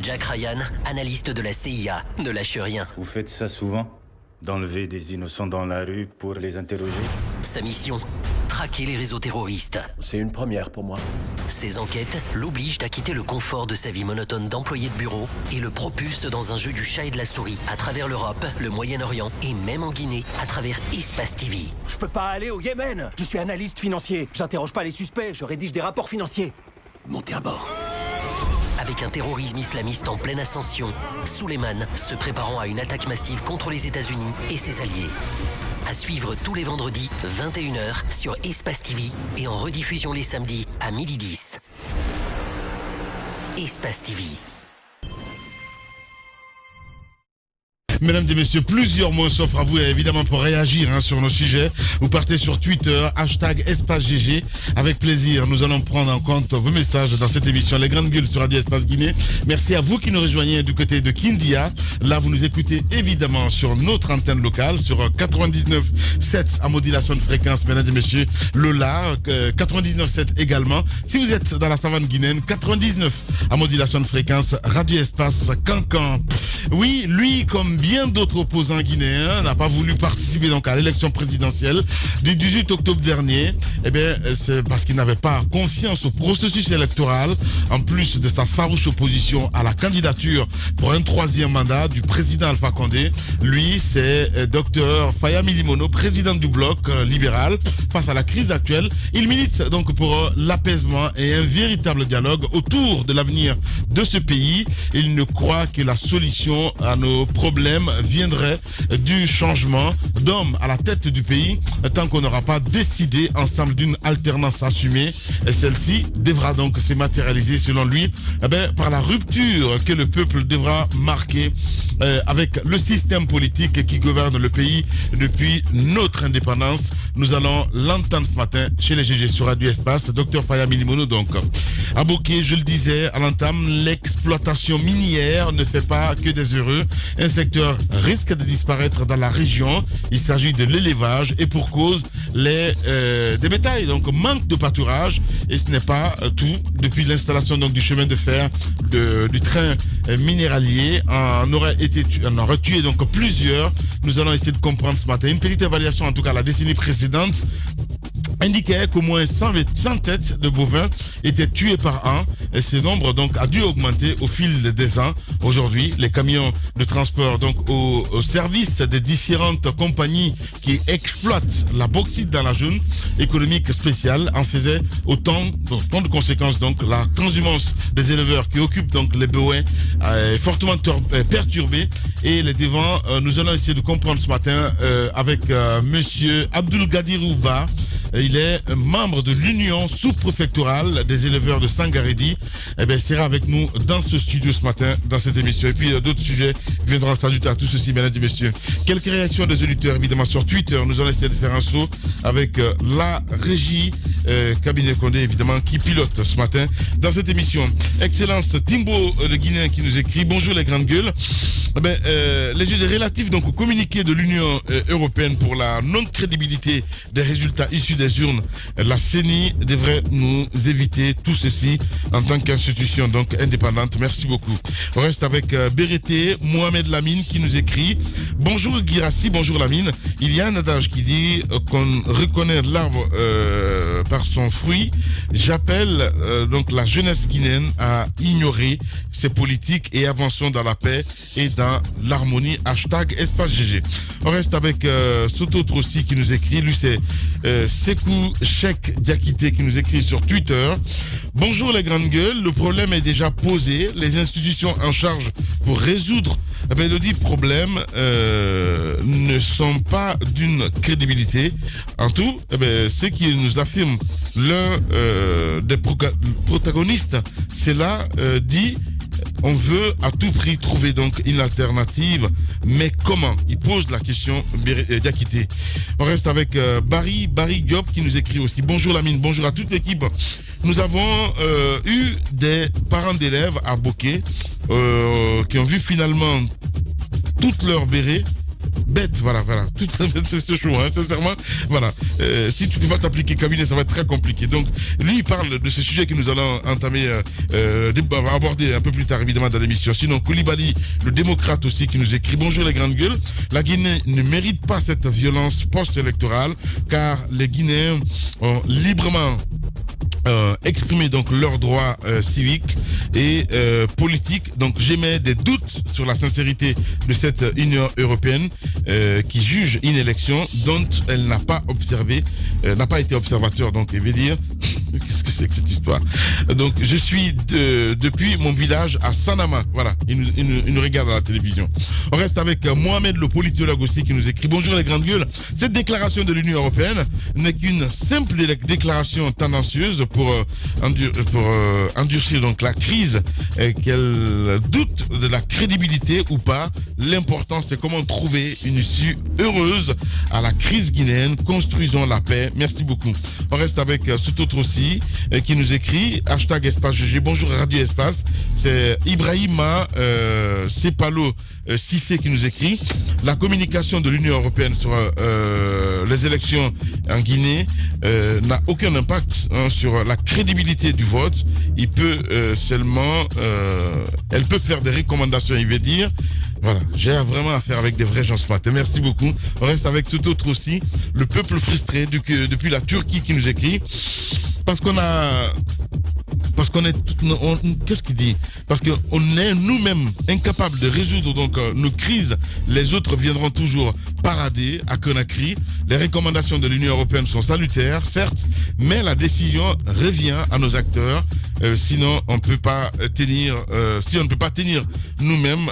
Jack Ryan, analyste de la CIA, ne lâche rien. Vous faites ça souvent? D'enlever des innocents dans la rue pour les interroger? Sa mission, traquer les réseaux terroristes. C'est une première pour moi. Ses enquêtes l'obligent à quitter le confort de sa vie monotone d'employé de bureau et le propulsent dans un jeu du chat et de la souris à travers l'Europe, le Moyen-Orient et même en Guinée à travers Espace TV. Je peux pas aller au Yémen. Je suis analyste financier. J'interroge pas les suspects, je rédige des rapports financiers. Montez à bord. Avec un terrorisme islamiste en pleine ascension, Souleymane se préparant à une attaque massive contre les États-Unis et ses alliés. À suivre tous les vendredis, 21h, sur Espace TV et en rediffusion les samedis à 12h10. Espace TV. Mesdames et messieurs, plusieurs mots s'offrent à vous évidemment pour réagir sur nos sujets. Vous partez sur Twitter, #EspaceGG. Avec plaisir, nous allons prendre en compte vos messages dans cette émission Les Grandes Gueules sur Radio Espace Guinée. Merci à vous qui nous rejoignez du côté de Kindia. Là, vous nous écoutez évidemment sur notre antenne locale, sur 99.7 à modulation de fréquence, mesdames et messieurs. Lola, 99.7 également. Si vous êtes dans la savane guinéenne, 99 à modulation de fréquence, Radio Espace Cancan. Oui, lui, comme bien d'autres opposants guinéens, n'a pas voulu participer donc à l'élection présidentielle du 18 octobre dernier. Eh bien, c'est parce qu'il n'avait pas confiance au processus électoral, en plus de sa farouche opposition à la candidature pour un troisième mandat du président Alpha Condé. Lui, c'est Dr Faya Milimono, président du bloc libéral. Face à la crise actuelle, il milite donc pour l'apaisement et un véritable dialogue autour de l'avenir de ce pays. Il ne croit que la solution à nos problèmes viendrait du changement d'homme à la tête du pays tant qu'on n'aura pas décidé ensemble d'une alternance assumée. Et celle-ci devra donc se matérialiser selon lui par la rupture que le peuple devra marquer avec le système politique qui gouverne le pays depuis notre indépendance. Nous allons l'entendre ce matin chez les GG sur Radio Espace. Dr Faya Milimono donc. À Bokeh, je le disais à l'entame, l'exploitation minière ne fait pas que des heureux. Un secteur risque de disparaître dans la région. Il s'agit de l'élevage et pour cause des bétails. Donc manque de pâturage et ce n'est pas tout. Depuis l'installation donc du chemin de fer du train minéralier, on aurait tué donc plusieurs. Nous allons essayer de comprendre ce matin. Une petite évaluation en tout cas la décennie précédente indiquait qu'au moins 100 têtes de bovins étaient tuées par an et ce nombre donc a dû augmenter au fil des ans. Aujourd'hui, les camions de transport donc au service des différentes compagnies qui exploitent la bauxite dans la zone économique spéciale en faisaient autant de conséquences. Donc la transhumance des éleveurs qui occupent donc les bovins est fortement perturbée et les devants, nous allons essayer de comprendre ce matin avec monsieur Abdul Gadirouba. Il est membre de l'Union sous-préfectorale des éleveurs de Sangaredi. Eh bien, il sera avec nous dans ce studio ce matin, dans cette émission. Et puis, d'autres sujets viendront s'ajouter à tout ceci, mesdames et messieurs. Quelques réactions des auditeurs, évidemment, sur Twitter. Nous allons essayer de faire un saut avec la régie Cabinet Condé, évidemment, qui pilote ce matin dans cette émission. Excellence Timbo, le Guinéen, qui nous écrit. Bonjour les grandes gueules. Eh bien, les jeux relatifs donc, au communiqué de l'Union européenne pour la non-crédibilité des résultats issus des urnes, la CENI devrait nous éviter tout ceci en tant qu'institution donc indépendante. Merci beaucoup. On reste avec Bérété, Mohamed Lamine qui nous écrit. Bonjour Girassi, bonjour Lamine. Il y a un adage qui dit qu'on reconnaît l'arbre par son fruit. J'appelle donc la jeunesse guinéenne à ignorer ces politiques et avançons dans la paix et dans l'harmonie. #EspaceGG. On reste avec cet autre aussi qui nous écrit. Lui c'est Sekou Cheikh Diakité qui nous écrit sur Twitter. Bonjour les grandes gueules, le problème est déjà posé. Les institutions en charge pour résoudre le dit problème ne sont pas d'une crédibilité. En tout, ce qui nous affirme l'un des protagonistes, c'est là dit on veut à tout prix trouver donc une alternative, mais comment? Il pose la question Diakité. On reste avec Barry Diop qui nous écrit aussi. Bonjour Lamine, bonjour à toute l'équipe. Nous avons eu des parents d'élèves à Bokeh qui ont vu finalement toutes leurs bérets bête, voilà. C'est chaud, hein, sincèrement. Voilà. Si tu peux pas t'appliquer cabinet, ça va être très compliqué. Donc, lui, il parle de ce sujet que nous allons entamer, aborder un peu plus tard, évidemment, dans l'émission. Sinon, Koulibaly, le démocrate aussi, qui nous écrit: bonjour les grandes gueules. La Guinée ne mérite pas cette violence post-électorale, car les Guinéens ont librement exprimer donc leurs droits civiques et politiques. Donc j'émets des doutes sur la sincérité de cette Union européenne qui juge une élection dont elle n'a pas observé, n'a pas été observateur. Donc, il veut dire, qu'est-ce que c'est que cette histoire? Donc je suis depuis mon village à Sanama. Voilà, il nous regarde à la télévision. On reste avec Mohamed, le politologue aussi, qui nous écrit: bonjour les grandes gueules. Cette déclaration de l'Union européenne n'est qu'une simple déclaration tendancieuse pour endurcir donc la crise, qu'elle doute de la crédibilité ou pas. L'important, c'est comment trouver une issue heureuse à la crise guinéenne. Construisons la paix. Merci beaucoup. On reste avec cet autre aussi qui nous écrit hashtag Espace GG. Bonjour Radio Espace. C'est Ibrahima Sepalo Cissé qui nous écrit: la communication de l'Union européenne sur les élections en Guinée n'a aucun impact sur la crédibilité du vote. Il peut elle peut faire des recommandations, il veut dire. Voilà, j'ai vraiment affaire avec des vrais gens ce matin. Merci beaucoup. On reste avec tout autre aussi, le peuple frustré depuis la Turquie qui nous écrit. Qu'est-ce qu'il dit? Parce qu'on est nous-mêmes incapables de résoudre donc nos crises. Les autres viendront toujours parader à Conakry. Les recommandations de l'Union européenne sont salutaires, certes, mais la décision revient à nos acteurs. Sinon, on peut pas tenir. Si on ne peut pas tenir nous-mêmes,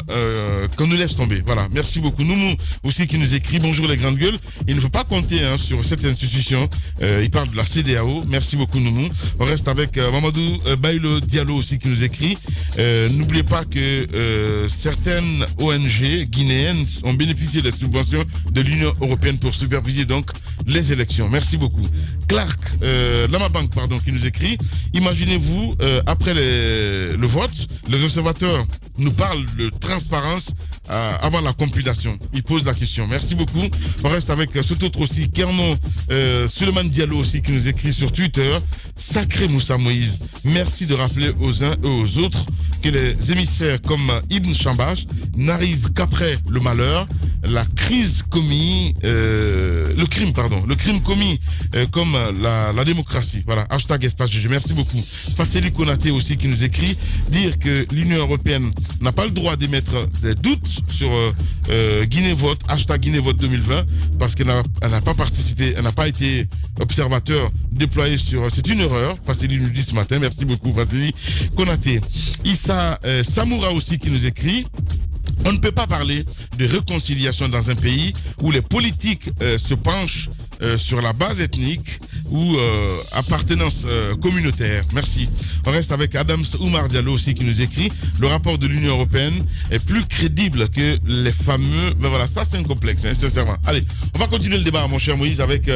qu'on nous laisse tomber. Voilà. Merci beaucoup. Noumou aussi qui nous écrit: bonjour les grandes gueules. Il ne faut pas compter sur cette institution. Il parle de la CEDEAO. Merci beaucoup Noumou. On reste avec Mamadou Bailo Diallo aussi qui nous écrit: n'oubliez pas que certaines ONG guinéennes ont bénéficié des subventions de l'Union européenne pour superviser donc les élections. Merci beaucoup. Clark Lamabank qui nous écrit: imaginez-vous après le vote, les observateurs nous parlent de transparence avant la compilation. Il pose la question. Merci beaucoup. On reste avec cet autre aussi, Kernon Suleiman Diallo aussi qui nous écrit sur Twitter: sacré Moussa Moïse, merci de rappeler aux uns et aux autres que les émissaires comme Ibn Chambash n'arrivent qu'après le malheur, le crime commis comme la démocratie. Voilà, hashtag Espace GG. Merci beaucoup. Fasseli Konaté aussi qui nous écrit: dire que l'Union européenne n'a pas le droit d'émettre des doutes sur Guinée Vote, hashtag Guinée Vote 2020, parce qu'elle n'a pas participé, elle n'a pas été observateur déployé sur... C'est une erreur, Fasseli nous dit ce matin. Merci beaucoup Fasseli Konaté. Issa Samoura aussi qui nous écrit: on ne peut pas parler de réconciliation dans un pays où les politiques se penchent sur la base ethnique ou appartenance communautaire. Merci. On reste avec Adams Oumar Diallo aussi qui nous écrit: le rapport de l'Union européenne est plus crédible que les fameux... Ben voilà, ça c'est un complexe, hein, sincèrement. Allez, on va continuer le débat, mon cher Moïse, avec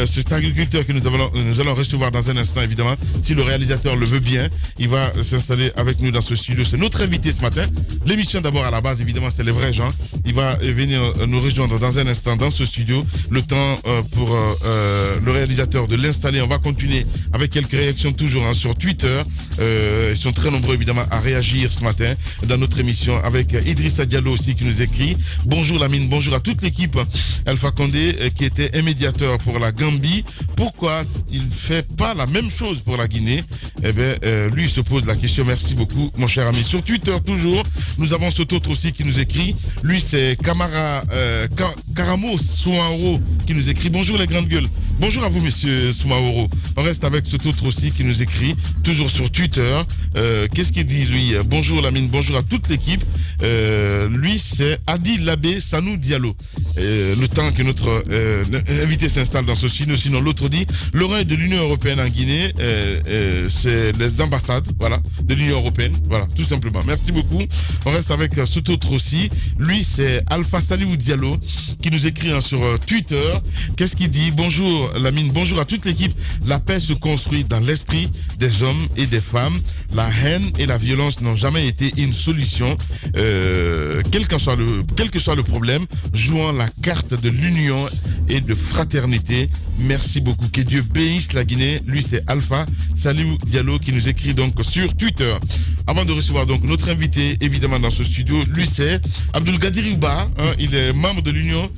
cet agriculteur que nous allons recevoir dans un instant, évidemment. Si le réalisateur le veut bien, il va s'installer avec nous dans ce studio. C'est notre invité ce matin. L'émission d'abord à la base, évidemment, c'est les vrais gens. Il va venir nous rejoindre dans un instant dans ce studio. Le temps pour le réalisateur de l'installer. On va continuer avec quelques réactions toujours sur Twitter. Ils sont très nombreux évidemment à réagir ce matin dans notre émission, avec Idrissa Diallo aussi qui nous écrit: bonjour Lamine, bonjour à toute l'équipe. Alpha Condé qui était un médiateur pour la Gambie, pourquoi il ne fait pas la même chose pour la Guinée? Eh bien lui il se pose la question. Merci beaucoup mon cher ami. Sur Twitter toujours, nous avons cet autre aussi qui nous écrit. Lui c'est Karamo Souaoro qui nous écrit: bonjour les grandes gueules. Bonjour à vous monsieur Soumaoro. On reste avec cet autre aussi qui nous écrit toujours sur Twitter. Qu'est-ce qu'il dit lui? Bonjour Lamine, bonjour à toute l'équipe. Lui c'est Adi Labé Sanou Diallo. Le temps que notre invité s'installe dans ce studio. Sinon l'autre dit: l'oreille de l'Union européenne en Guinée, c'est les ambassades, voilà, de l'Union européenne, voilà, tout simplement. Merci beaucoup. On reste avec cet autre aussi. Lui c'est Alpha Saliou Diallo qui nous écrit sur Twitter. Qu'est-ce qu'il dit? Bonjour Lamine. Bonjour à toute l'équipe. La paix se construit dans l'esprit des hommes et des femmes. La haine et la violence n'ont jamais été une solution. Quel que soit le problème, jouant la carte de l'union et de fraternité. Merci beaucoup. Que Dieu bénisse la Guinée. Lui, c'est Alpha Salou Diallo qui nous écrit donc sur Twitter. Avant de recevoir donc notre invité, évidemment, dans ce studio, lui, c'est Abdul Gadiriouba. Il est membre de l'Union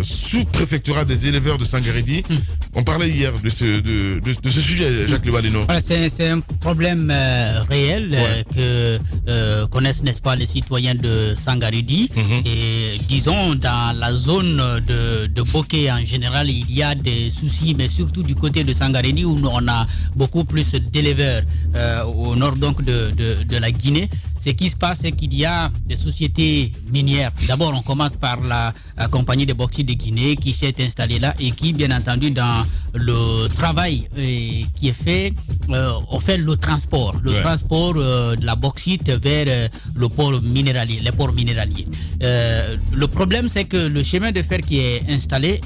sous-préfectorat des éleveurs de Sangaredi. On parlait hier de ce sujet, Jacques Levaleno. Voilà, c'est un problème réel que connaissent, n'est-ce pas, les citoyens de Sangaredi. Et disons, dans la zone de Bokeh en général, il y a des soucis, mais surtout du côté de Sangaredi où on a beaucoup plus d'éleveurs au nord donc de la Guinée. Ce qui se passe, c'est qu'il y a des sociétés minières. D'abord, on commence par la compagnie de bauxite de Guinée qui s'est installée là et qui, bien entendu, dans le travail qui est fait, on fait le transport. Transport de la bauxite vers le port minéralier, les ports minéraliers. Le problème, c'est que le chemin de fer qui est installé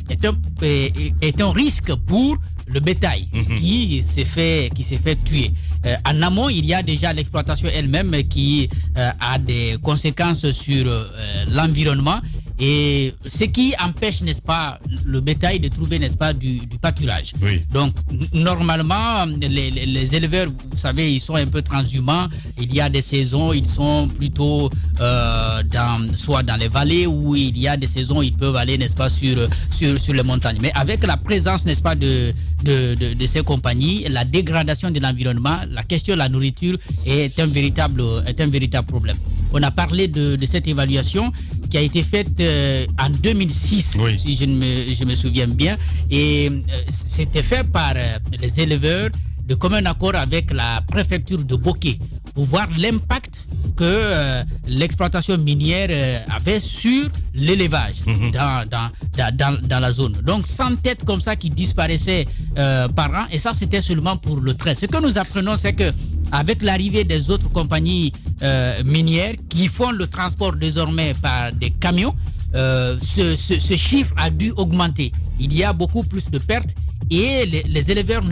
est un risque pour le bétail qui s'est fait tuer. En amont, il y a déjà l'exploitation elle-même qui a des conséquences sur l'environnement et ce qui empêche, n'est-ce pas, le bétail de trouver, n'est-ce pas, du pâturage. Donc, normalement, les éleveurs, vous savez, ils sont un peu transhumants. Il y a des saisons, ils sont plutôt soit dans les vallées ou il y a des saisons, ils peuvent aller, n'est-ce pas, sur les montagnes. Mais avec la présence, n'est-ce pas, de ces compagnies, la dégradation de l'environnement, la question de la nourriture est un véritable problème. On a parlé de cette évaluation qui a été faite en 2006, si je me souviens bien, et c'était fait par les éleveurs de commun accord avec la préfecture de Bokeh pour voir l'impact que l'exploitation minière avait sur l'élevage dans la zone. Donc 100 têtes comme ça qui disparaissaient par an, et ça c'était seulement pour le trait. Ce que nous apprenons, c'est que avec l'arrivée des autres compagnies minières qui font le transport désormais par des camions, ce chiffre a dû augmenter. Il y a beaucoup plus de pertes et les éleveurs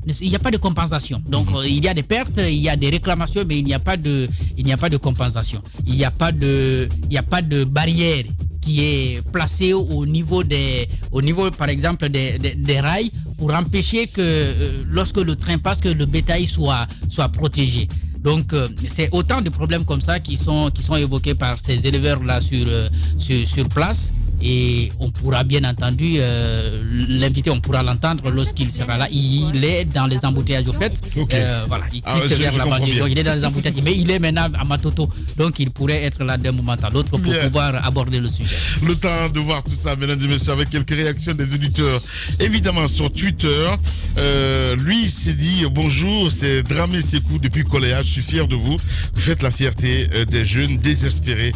il n'y a pas de compensation. Donc il y a des pertes, il y a des réclamations, mais il n'y a pas de compensation. Il n'y a pas de barrière qui est placée au niveau par exemple des rails pour empêcher que lorsque le train passe, que le bétail soit protégé. Donc c'est autant de problèmes comme ça qui sont évoqués par ces éleveurs là sur place. Et on pourra bien entendu l'inviter, on pourra l'entendre lorsqu'il sera là. Il est dans les embouteillages au fait. Voilà, il quitte vers la banlieue. Donc il est dans les embouteillages, mais il est maintenant à Matoto. Donc il pourrait être là d'un moment à l'autre pour pouvoir aborder le sujet. Le temps de voir tout ça, mesdames et messieurs, avec quelques réactions des auditeurs, évidemment sur Twitter. Lui s'est dit bonjour, c'est Dramé Sekou depuis Koléa. Je suis fier de vous. Vous faites la fierté des jeunes désespérés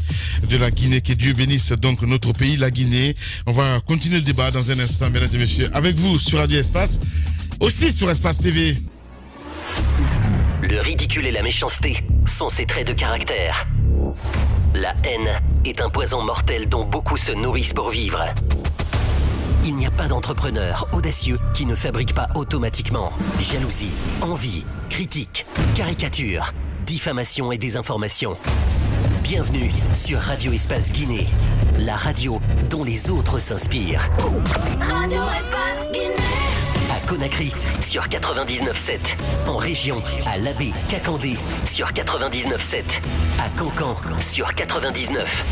de la Guinée. Que Dieu bénisse donc notre pays, la Guinée. On va continuer le débat dans un instant, mesdames et messieurs, avec vous sur Radio Espace, aussi sur Espace TV. Le ridicule et la méchanceté sont ses traits de caractère. La haine est un poison mortel dont beaucoup se nourrissent pour vivre. Il n'y a pas d'entrepreneur audacieux qui ne fabrique pas automatiquement jalousie, envie, critique, caricature, diffamation et désinformation. Bienvenue sur Radio Espace Guinée, la radio dont les autres s'inspirent. Radio Espace Guinée. À Conakry sur 99.7, en région à Labé, Kakandé sur 99.7, à Cancan sur 99.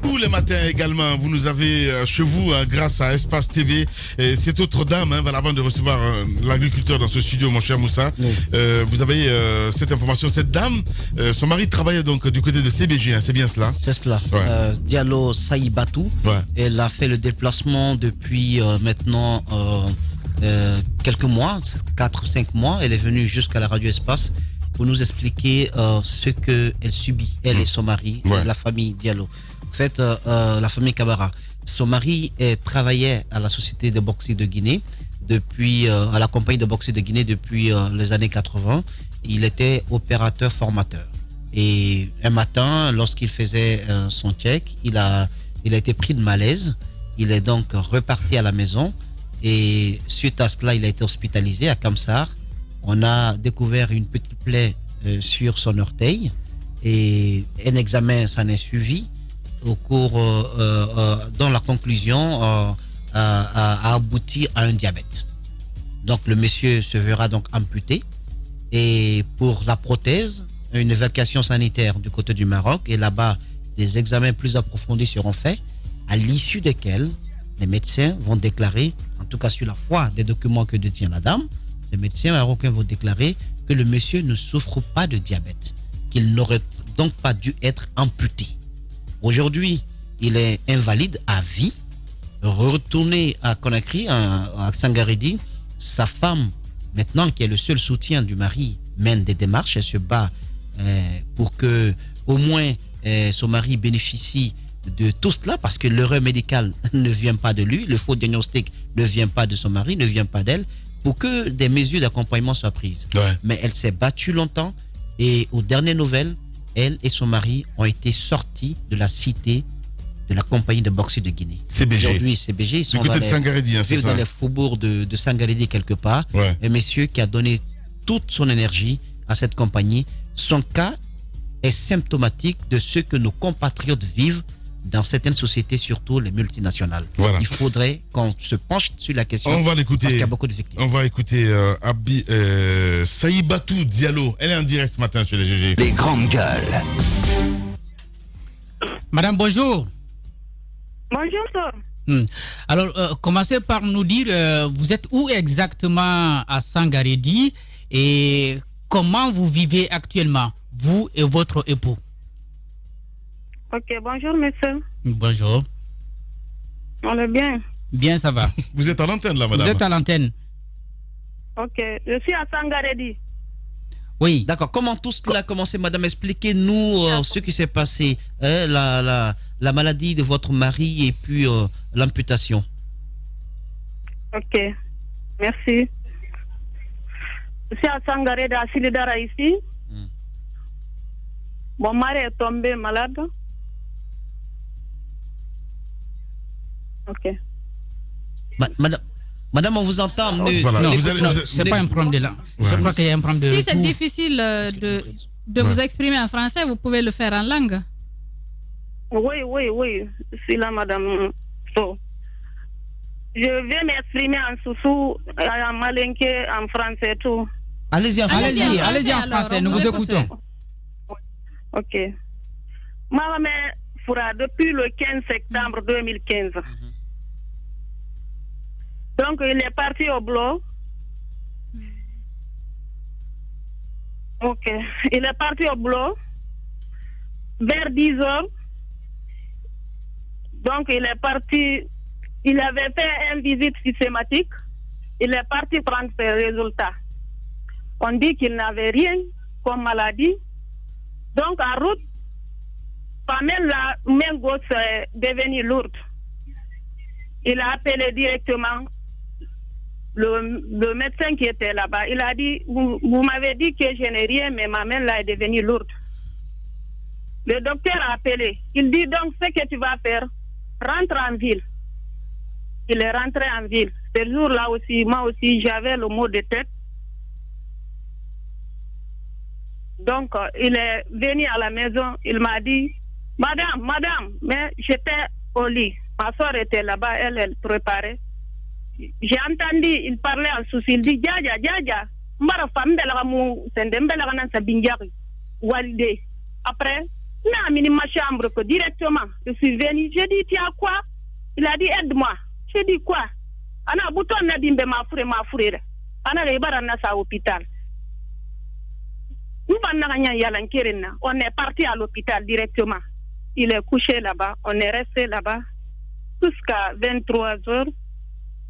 Tous les matins également, vous nous avez chez vous grâce à Espace TV. Et cette autre dame, avant de recevoir l'agriculteur dans ce studio, mon cher Moussa, vous avez cette information. Cette dame, son mari travaillait donc du côté de CBG, c'est bien cela? C'est cela. Diallo Saïbatou. Elle a fait le déplacement depuis maintenant quelques mois, 4-5 mois. Elle est venue jusqu'à la Radio Espace pour nous expliquer ce qu'elle subit, elle et son mari, la famille Diallo. En fait, la famille Kabara. Son mari travaillait à la société de bauxite de Guinée, à la compagnie de bauxite de Guinée depuis les années 80. Il était opérateur formateur. Et un matin, lorsqu'il faisait son check, il a été pris de malaise Il est donc reparti à la maison et suite à cela, il a été hospitalisé à Kamsar. On a découvert une petite plaie sur son orteil et un examen s'en est suivi au cours dont la conclusion a abouti à un diabète. Donc le monsieur se verra donc amputé et pour la prothèse, une évacuation sanitaire du côté du Maroc et là-bas, des examens plus approfondis seront faits à l'issue desquels les médecins vont déclarer, en tout cas sur la foi des documents que détient la dame, les médecins marocains vont déclarer que le monsieur ne souffre pas de diabète, qu'il n'aurait donc pas dû être amputé. Aujourd'hui, il est invalide à vie. Retourné à Conakry, à Sangaredi, sa femme, maintenant qui est le seul soutien du mari, mène des démarches. Elle se bat pour que au moins son mari bénéficie de tout cela, parce que l'erreur médicale ne vient pas de lui, le faux diagnostic ne vient pas de son mari, ne vient pas d'elle, pour que des mesures d'accompagnement soient prises. Ouais. Mais elle s'est battue longtemps et aux dernières nouvelles, elle et son mari ont été sortis de la cité de la compagnie de boxe de Guinée. CBG. Aujourd'hui, CBG, ils sont du côté de Sangaredi, hein, c'est ça. Dans les faubourgs de Sangaredi quelque part. Ouais. Un monsieur qui a donné toute son énergie à cette compagnie. Son cas est symptomatique de ce que nos compatriotes vivent dans certaines sociétés, surtout les multinationales. Voilà. Il faudrait qu'on se penche sur la question. On va l'écouter. Parce qu'il y a beaucoup de victimes. On va écouter Saïbatou Diallo. Elle est en direct ce matin chez les GG. Les grandes gueules. Madame, bonjour. Bonjour, sir. Alors, commencez par nous dire, vous êtes où exactement à Sangaredi et comment vous vivez actuellement, vous et votre époux? Ok, bonjour, monsieur. Bonjour. On est bien? Bien, ça va. Vous êtes à l'antenne, là, madame? Vous êtes à l'antenne. Ok, je suis à Sangaredi. Oui. D'accord. Comment tout cela a commencé, madame? Expliquez-nous ce qui s'est passé. La maladie de votre mari et puis l'amputation. Ok, merci. Je suis à Sangaredi, à Silidara ici. Mon mari est tombé malade. Ok. Madame, on vous entend. Voilà. Non, c'est pas un problème de là. Ouais. Je crois qu'il y a un problème de. Si c'est difficile de vous exprimer en français, vous pouvez le faire en langue. Oui. C'est là, madame. So. Je vais m'exprimer en soussou, en malinké, en français, tout. Allez-y en français. Allez-y en français, nous vous écoutons. Ok. Ma mère fera depuis le 15 septembre 2015. Donc, il est parti au boulot. Ok. Il est parti au boulot vers 10 heures. Donc, il est parti. Il avait fait une visite systématique. Il est parti prendre ses résultats. On dit qu'il n'avait rien comme maladie. Donc, en route, pas même la main gauche est devenue lourde. Il a appelé directement le médecin qui était là-bas. Il a dit, vous m'avez dit que je n'ai rien, mais ma main là est devenue lourde. Le docteur a appelé. Il dit donc, ce que tu vas faire, rentre en ville. Il est rentré en ville. Ce jour-là aussi, moi aussi, j'avais le mot de tête. Donc, il est venu à la maison. Il m'a dit, madame, mais j'étais au lit. Ma soeur était là-bas, elle préparait. J'ai entendu, il parlait en souci, il dit, Dja, mbara femme de la mou, c'est de mbela nan sa binjari, walide. Après, n'a mis ma chambre que directement, je suis venu, j'ai dit, tiens, quoi? Il a dit, aide-moi. J'ai dit, quoi? Ana bouton na bimbe ma frère. Ana lebara na sa hôpital. On est parti à l'hôpital directement. Il est couché là-bas, on est resté là-bas jusqu'à 23 heures.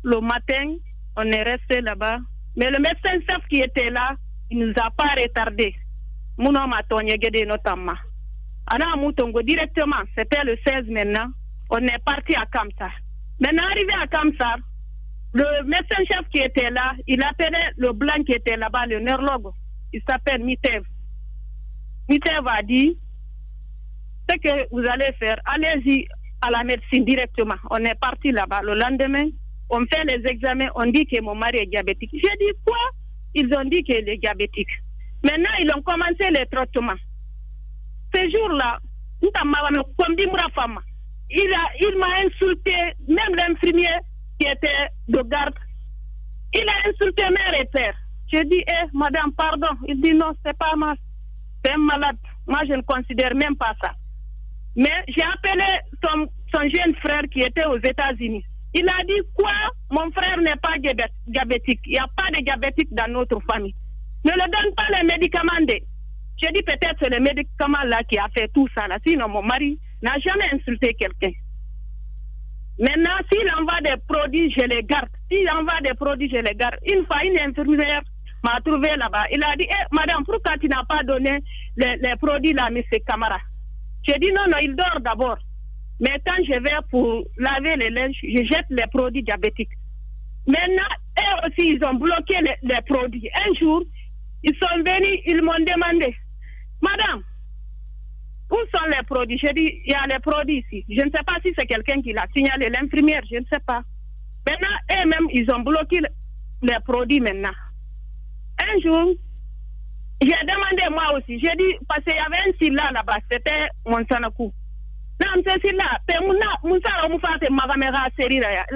Le matin, on est resté là-bas. Mais le médecin-chef qui était là, il ne nous a pas retardé. Notamment. Directement, c'était le 16 maintenant. On est parti à Kamsar. Maintenant, arrivé à Kamsar, le médecin-chef qui était là, il appelait le blanc qui était là-bas, le neurologue. Il s'appelle Mitev. Mitev a dit, ce que vous allez faire, allez-y à la médecine directement. On est parti là-bas. Le lendemain, on fait les examens, on dit que mon mari est diabétique. J'ai dit quoi? Ils ont dit qu'il est diabétique. Maintenant, ils ont commencé les traitements. Ce jour-là, il m'a insulté, même l'infirmier qui était de garde. Il a insulté mère et père. J'ai dit, madame, pardon. Il dit, non, c'est pas moi. C'est un malade. Moi, je ne considère même pas ça. Mais j'ai appelé son jeune frère qui était aux États-Unis. Il a dit, quoi? Mon frère n'est pas diabétique. Il n'y a pas de diabétique dans notre famille. Ne le donne pas les médicaments. J'ai dit, peut-être c'est les médicaments là qui a fait tout ça. Là. Sinon, mon mari n'a jamais insulté quelqu'un. Maintenant, s'il envoie des produits, je les garde. S'il envoie des produits, je les garde. Une fois, une infirmière m'a trouvé là-bas. Il a dit, madame, pourquoi tu n'as pas donné les produits là à M. Camara? J'ai dit, non, il dort d'abord. Mais quand je vais pour laver les linges, je jette les produits diabétiques. Maintenant, eux aussi, ils ont bloqué les produits. Un jour, ils sont venus, ils m'ont demandé, madame, où sont les produits? J'ai dit, il y a les produits ici. Je ne sais pas si c'est quelqu'un qui l'a signalé, l'infirmière, je ne sais pas. Maintenant, eux-mêmes, ils ont bloqué les produits maintenant. Un jour, j'ai demandé moi aussi. J'ai dit, parce qu'il y avait un silla là-bas, c'était Monsanakou. Non, c'est silla. Il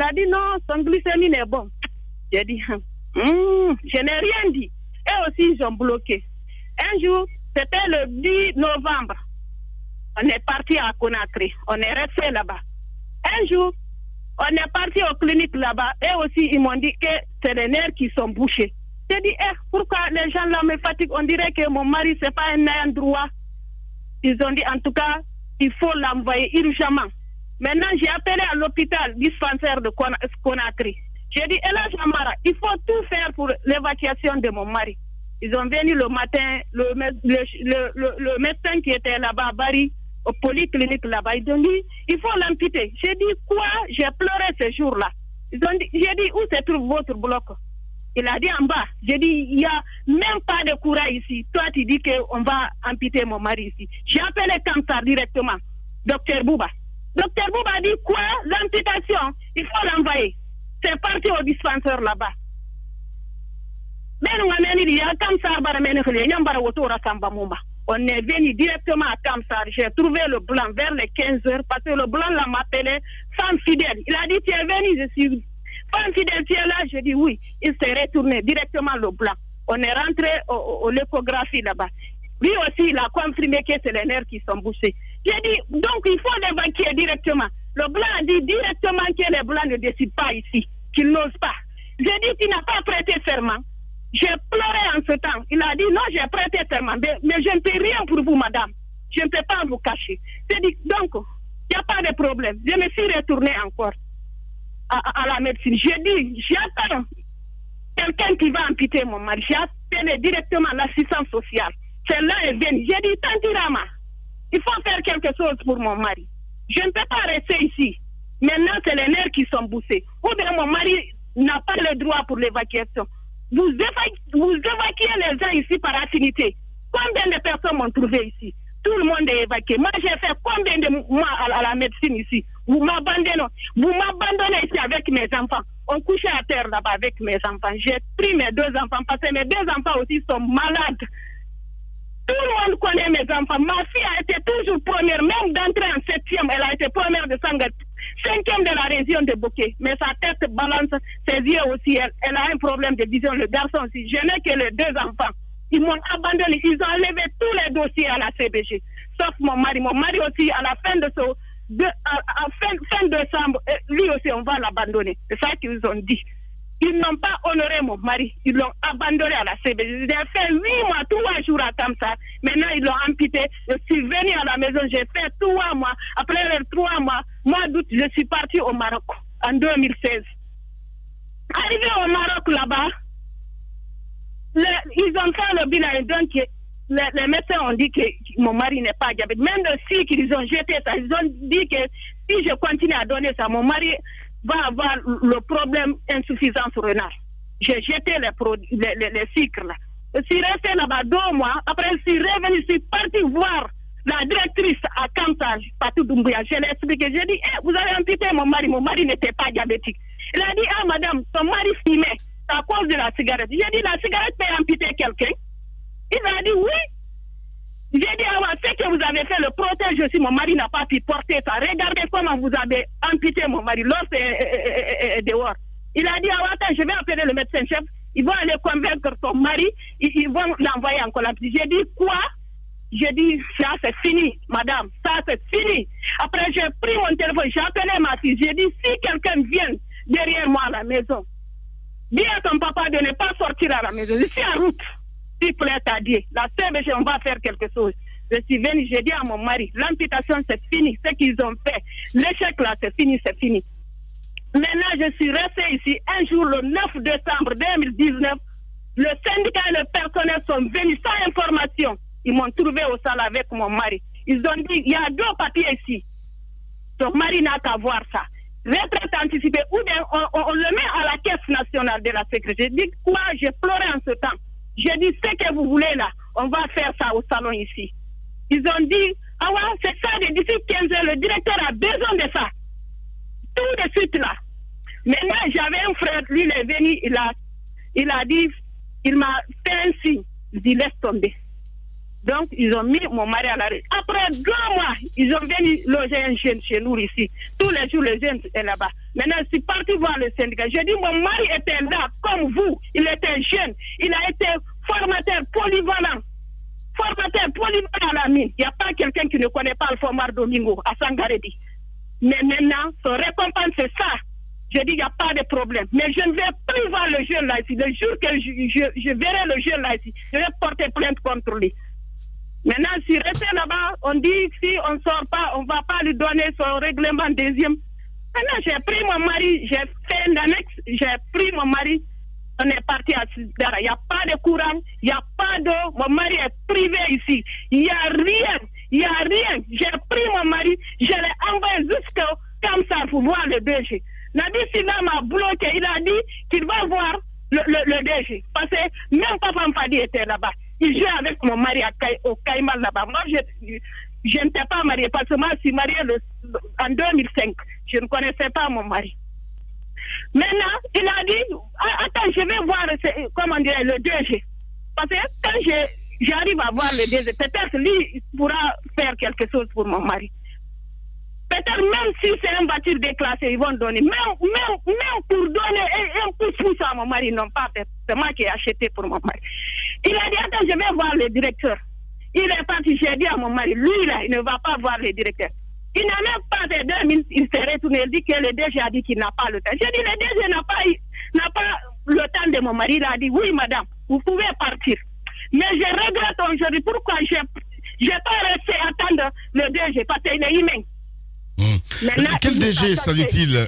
a dit, non, son glycémie est bon. J'ai dit, je n'ai rien dit. Et aussi, ils ont bloqué. Un jour, c'était le 10 novembre. On est parti à Conakry. On est resté là-bas. Un jour, on est parti aux cliniques là-bas. Et aussi, ils m'ont dit que c'est les nerfs qui sont bouchés. J'ai dit, pourquoi les gens là me fatiguent? On dirait que mon mari, c'est pas un ayant droit. Ils ont dit, en tout cas, il faut l'envoyer urgemment. Maintenant, j'ai appelé à l'hôpital dispensaire de Conakry. J'ai dit, Ella Jamara, il faut tout faire pour l'évacuation de mon mari. Ils ont venu le matin, le médecin qui était là-bas, Barry, au polyclinique là-bas, ils ont dit, il faut l'amputer. J'ai dit, quoi? J'ai pleuré ce jour-là. J'ai dit, où se trouve votre bloc? Il a dit en bas. J'ai dit, il n'y a même pas de courant ici. Toi, tu dis qu'on va amputer mon mari ici. J'ai appelé Kamsar directement, Dr Bouba. Dr Bouba a dit, quoi? L'amputation, il faut l'envoyer. C'est parti au dispensaire là-bas. On est venu directement à Kamsar. J'ai trouvé le blanc vers les 15h parce que le blanc là m'appelait femme fidèle. Il a dit, tu es venu, je suis femme fidèle, tu es là? Je dis oui. Il s'est retourné directement le blanc. On est rentré au l'échographie là-bas. Lui aussi, il a confirmé que c'est les nerfs qui sont bouchés. J'ai dit, donc il faut l'évacuer directement. Le blanc a dit directement que les blancs ne décident pas ici, qu'ils n'osent pas. J'ai dit, tu n'as pas prêté serment. J'ai pleuré en ce temps. Il a dit, non, j'ai prêté serment. Mais je ne fais rien pour vous, madame. Je ne peux pas vous cacher. J'ai dit, donc, il n'y a pas de problème. Je me suis retournée encore à la médecine. J'ai dit, j'attends quelqu'un qui va amputer mon mari. J'ai appelé directement l'assistance sociale. Celle-là est venue. J'ai dit, Tanti Rama, il faut faire quelque chose pour mon mari. Je ne peux pas rester ici. Maintenant, c'est les nerfs qui sont bouchés. Ou bien mon mari n'a pas le droit pour l'évacuation. Vous évacuez les gens ici par affinité. Combien de personnes m'ont trouvé ici? Tout le monde est évacué. Moi, j'ai fait combien de mois à la médecine ici? Vous m'abandonnez ici avec mes enfants. On couchait à terre là-bas avec mes enfants. J'ai pris mes 2 enfants parce que mes 2 enfants aussi sont malades. Tout le monde connaît mes enfants. Ma fille a été toujours première, même d'entrer en 7e, elle a été première de Sangat, 5e de la région de Bokeh. Mais sa tête balance, ses yeux aussi, elle a un problème de vision, le garçon aussi. Je n'ai que les 2 enfants. Ils m'ont abandonné, ils ont enlevé tous les dossiers à la CBG. Sauf mon mari. Mon mari aussi, à la fin de fin décembre, lui aussi, on va l'abandonner. C'est ça qu'ils ont dit. Ils n'ont pas honoré mon mari. Ils l'ont abandonné à la CBG. J'ai fait 8 mois, 3 jours à Kamsar. Maintenant, ils l'ont amputé. Je suis venu à la maison. J'ai fait 3 mois. Après les 3 mois, mois d'août, je suis parti au Maroc en 2016. Arrivé au Maroc là-bas, ils ont fait le bilan. Donc, les médecins ont dit que mon mari n'est pas diabétique. Même le cycle qu'ils ont jeté ça, ils ont dit que si je continue à donner ça, mon mari va avoir le problème insuffisance rénale. J'ai jeté les cycles là. Je suis resté là-bas 2 mois. Après, je suis revenu, je suis parti voir la directrice à Kamsa, Patou Doumbouya, je l'ai expliqué. J'ai dit, vous avez amputé mon mari n'était pas diabétique. Il a dit, ah madame, ton mari fumait à cause de la cigarette. J'ai dit, la cigarette peut amputer quelqu'un. Il a dit, oui. J'ai dit, ah, ce que vous avez fait, le protège aussi, mon mari n'a pas pu porter ça. Regardez comment vous avez amputé mon mari, l'os est dehors. Il a dit, ah, attends, je vais appeler le médecin-chef, ils vont aller convaincre son mari, ils vont l'envoyer en Colombie. J'ai dit, quoi? J'ai dit, ça c'est fini, madame, ça c'est fini. Après, j'ai pris mon téléphone, j'ai appelé ma fille, j'ai dit, si quelqu'un vient derrière moi à la maison, dis à ton papa de ne pas sortir à la maison, je suis en route. S'il plaît à Dieu, la CBG, on va faire quelque chose. Je suis venu, j'ai dit à mon mari, l'amputation c'est fini, ce qu'ils ont fait, l'échec là c'est fini, c'est fini. Maintenant, je suis resté ici un jour, le 9 décembre 2019, le syndicat et le personnel sont venus sans information. Ils m'ont trouvé au salle avec mon mari. Ils ont dit, il y a 2 papiers ici. Ton mari n'a qu'à voir ça. Retraite anticipée, ou bien on le met à la caisse nationale de la sécurité. J'ai dit, quoi, j'ai pleuré en ce temps. J'ai dit, ce que vous voulez là, on va faire ça au salon ici. Ils ont dit, ah ouais, c'est ça, d'ici 15 heures, le directeur a besoin de ça. Tout de suite là. Maintenant, j'avais un frère, lui, il est venu, il a dit, il m'a fait un signe. Il dit, laisse tomber. Donc, ils ont mis mon mari à la rue. Après 2 mois, ils ont venu loger un jeune chez nous ici. Tous les jours, le jeune est là-bas. Maintenant, je suis parti voir le syndicat. J'ai dit, mon mari était là, comme vous. Il était jeune. Il a été formateur polyvalent. Formateur polyvalent à la mine. Il n'y a pas quelqu'un qui ne connaît pas le Formar Domingo à Sangaredi. Mais maintenant, son récompense, c'est ça. Je dis, il n'y a pas de problème. Mais je ne vais plus voir le jeune là ici. Le jour que je verrai le jeune là ici, je vais porter plainte contre lui. Maintenant, si rester là-bas, on dit si on ne sort pas, on ne va pas lui donner son règlement deuxième. Maintenant, j'ai pris mon mari, j'ai fait une annexe, j'ai pris mon mari, on est parti à Sidara. Il n'y a pas de courant, il n'y a pas d'eau, mon mari est privé ici. Il n'y a rien, il n'y a rien. J'ai pris mon mari, je l'ai envoyé jusqu'au Kamsa pour voir le DG. Nabi Sina m'a bloqué, il a dit qu'il va voir le DG. Parce que même Papa Mfadi était là-bas. Il jouait avec mon mari au Caïman là-bas. Moi, je n'étais pas mariée parce que moi, je suis mariée en 2005. Je ne connaissais pas mon mari. Maintenant, il a dit, attends, je vais voir, comment dire, le DG. Parce que quand j'arrive à voir le DG, peut-être lui, il pourra faire quelque chose pour mon mari. Peut-être même si c'est une voiture déclassée, ils vont donner. Même pour donner un coup de pouce à mon mari, ils n'ont pas fait. C'est moi qui ai acheté pour mon mari. Il a dit, attends, je vais voir le directeur. Il est parti, j'ai dit à mon mari, lui là, il ne va pas voir le directeur. Il n'a même pas fait 2 minutes, il s'est retourné, il dit que le DG a dit qu'il n'a pas le temps. J'ai dit, le DG n'a pas le temps de mon mari. Il a dit, oui madame, vous pouvez partir. Mais je regrette aujourd'hui pourquoi je n'ai pas resté attendre le DG, parce qu'il est humain. Quel DG s'agit-il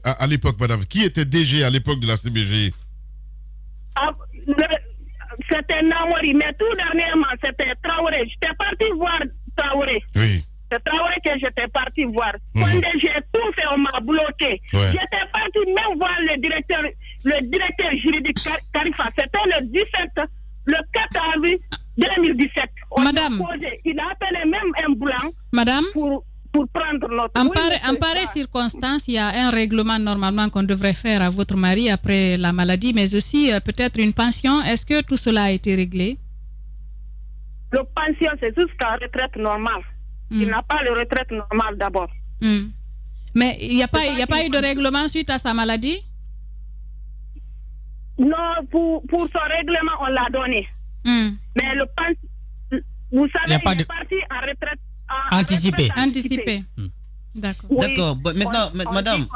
à l'époque, madame? Qui était DG à l'époque de la CBG? C'était Naori, mais tout dernièrement, c'était Traoré. J'étais parti voir Traoré. Oui. C'est Traoré que j'étais parti voir. Quand j'ai tout fait, on m'a bloqué. Ouais. J'étais parti même voir le directeur juridique Karifa. C'était le 4 avril 2017. Madame. Il a appelé même un blanc. Madame. Pour prendre notre... En pareille circonstance, il y a un règlement normalement qu'on devrait faire à votre mari après la maladie, mais aussi peut-être une pension. Est-ce que tout cela a été réglé? Le pension, c'est jusqu'à retraite normale. Il n'a pas le retraite normale d'abord. Mais il n'y a pas eu de règlement suite à sa maladie? Non, pour son règlement, on l'a donné. Mais le pension, vous savez, il est parti en retraite. Anticipé. D'accord. Oui, d'accord. Maintenant, madame,